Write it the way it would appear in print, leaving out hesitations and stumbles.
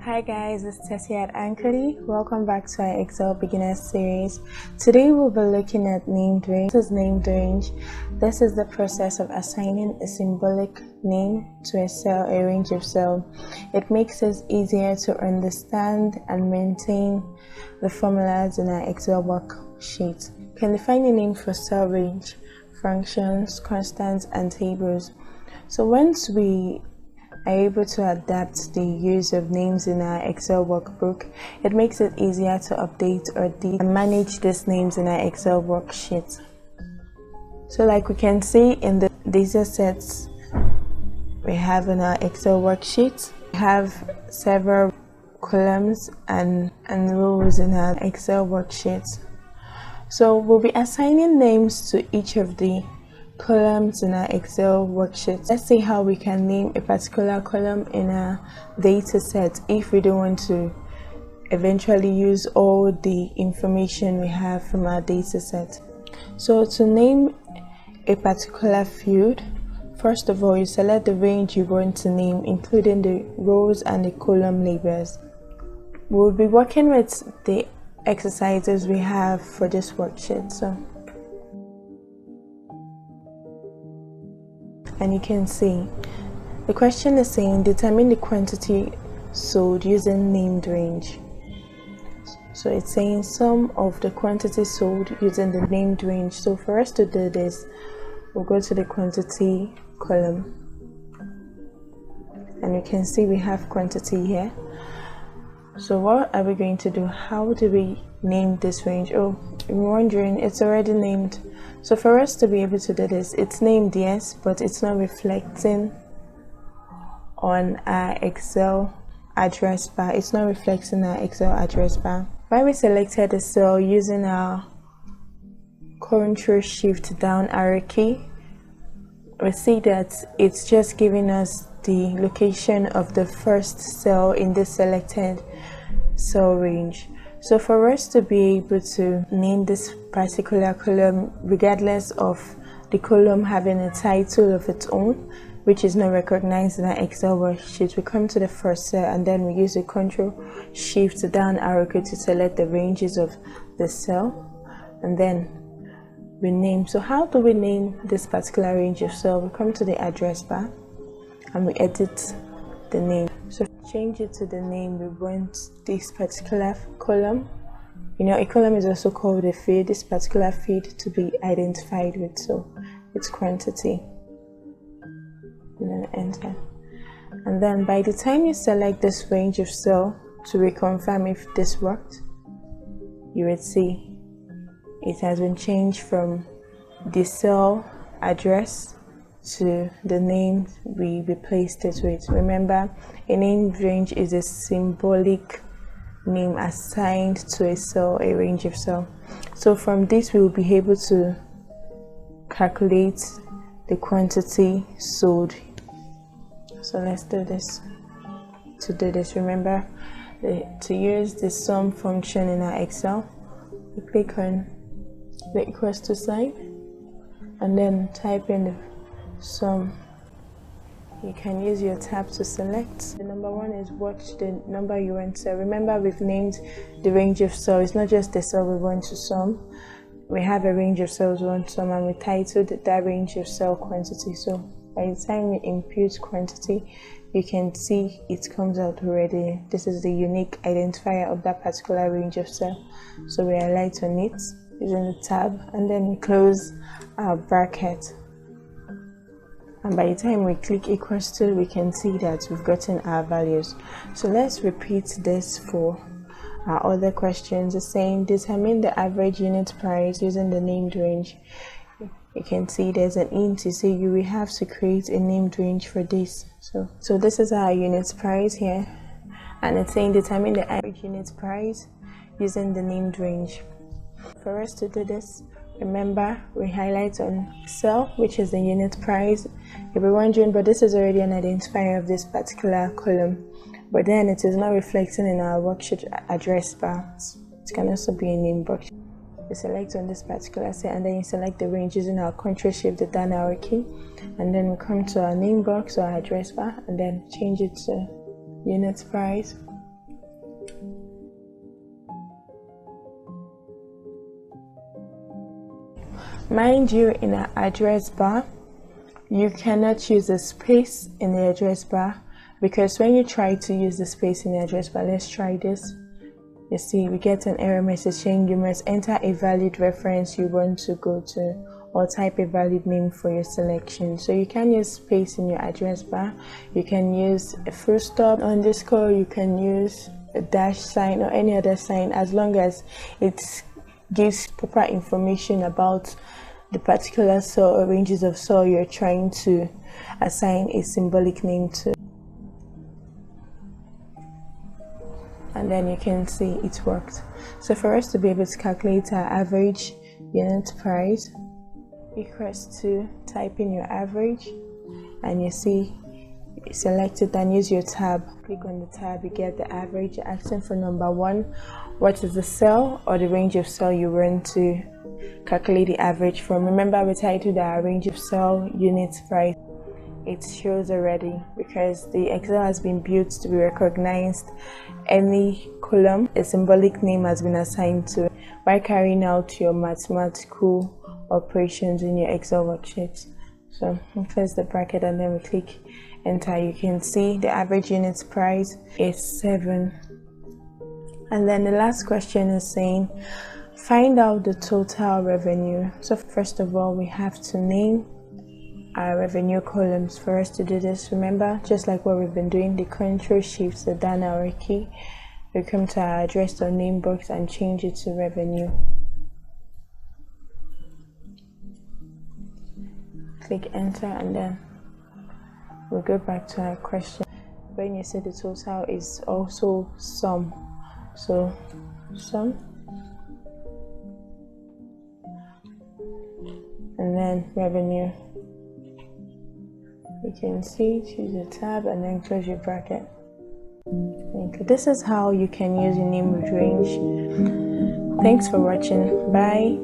Hi guys, it's Tessie at Anchorly. Welcome back to our Excel Beginners series. Today we'll be looking at named range. This is named range. This is the process of assigning a symbolic name to a cell, a range of cells. It makes it easier to understand and maintain the formulas in our Excel worksheet. You can define a name for cell range, functions, constants, and tables. So once we are able to adapt the use of names in our Excel workbook, it makes it easier to update or and manage these names in our Excel worksheet. So like we can see in the data sets we have in our Excel worksheet, we have several columns and rows in our Excel worksheet. So we'll be assigning names to each of the columns in our Excel worksheet. Let's see how we can name a particular column in our data set if we don't want to eventually use all the information we have from our data set. So to name a particular field, first of all, you select the range you want to name, including the rows and the column labels. We'll be working with the exercises we have for this worksheet. And you can see the question is saying determine the quantity sold using named range. So it's saying sum of the quantity sold using the named range. So for us to do this, we'll go to the quantity column, and you can see we have quantity here. So what are we going to do? How do we name this range? Oh, you're wondering, it's already named. So for us to be able to do this, it's named, yes, but it's not reflecting on our Excel address bar. It's not reflecting our Excel address bar. When we selected the cell using our Ctrl+Shift-down arrow key, we see that it's just giving us the location of the first cell in the selected cell range. So for us to be able to name this particular column, regardless of the column having a title of its own, which is not recognized in our Excel worksheet, we come to the first cell and then we use a Ctrl+Shift-down arrow key to select the ranges of the cell, and then we name. So how do we name this particular range of cell? We come to the address bar and we edit the name. So change it to the name we want this particular column. You know, a column is also called a field. This particular field to be identified with, so it's quantity, and then enter. And then by the time you select this range of cell to reconfirm if this worked, you would see it has been changed from the cell address to the name we replaced it with. Remember, a named range is a symbolic name assigned to a cell, a range of cells. So from this we will be able to calculate the quantity sold. So let's do this. To do this, remember to use the sum function in our Excel, we click on the equals to sign and then type in the sum. You can use your tab to select. The number one is what the number you want to. Remember, we've named the range of cells. It's not just the cell we want to sum. We have a range of cells we want to sum, and we titled that range of cell quantity. So by the time we impute quantity, you can see it comes out already. This is the unique identifier of that particular range of cell. So we highlight on it using the tab, and then we close our bracket. And by the time we click equals to, we can see that we've gotten our values. So let's repeat this for our other questions. The same, determine the average unit price using the named range. You can see there's an int to say you will have to create a named range for this. So this is our unit price here, and it's saying determine the average unit price using the named range. For us to do this, Remember, we highlight on cell, which is the unit price. You'll be wondering, but this is already an identifier of this particular column, but then it is not reflecting in our worksheet address bar. It can also be a name box. You select on this particular cell, and then you select the range using our control shift, the down arrow key, and then we come to our name box or our address bar, and then change it to unit price. Mind you, in our address bar, you cannot use a space in the address bar, because when you try to use the space in the address bar, let's try this. You see, we get an error message saying you must enter a valid reference you want to go to, or type a valid name for your selection. So you can use space in your address bar. You can use a full stop, underscore, you can use a dash sign or any other sign, as long as it gives proper information about the particular cell or ranges of cell you're trying to assign a symbolic name to. And then you can see it worked. So for us to be able to calculate our average unit price, equals to type in your average, and you see, select it and use your tab. Click on the tab, you get the average. You're asking for number one, what is the cell or the range of cell you want to calculate the average from. Remember, we titled our range of cell unit price. It shows already because the Excel has been built to be recognized. Any column, a symbolic name has been assigned to by carrying out your mathematical operations in your Excel worksheet. So we close the bracket and then we click enter. You can see the average unit price is 7. And then the last question is saying find out the total revenue. So first of all, we have to name our revenue columns. For us to do this, remember, just like what we've been doing, the control shift, the down arrow key, we come to our address or name box and change it to revenue. Click enter, and then we'll go back to our question. When you say the total is also sum, so sum, and then revenue. You can see, choose a tab and then close your bracket. Thank you. This is how you can use your name with range. Thanks for watching. Bye.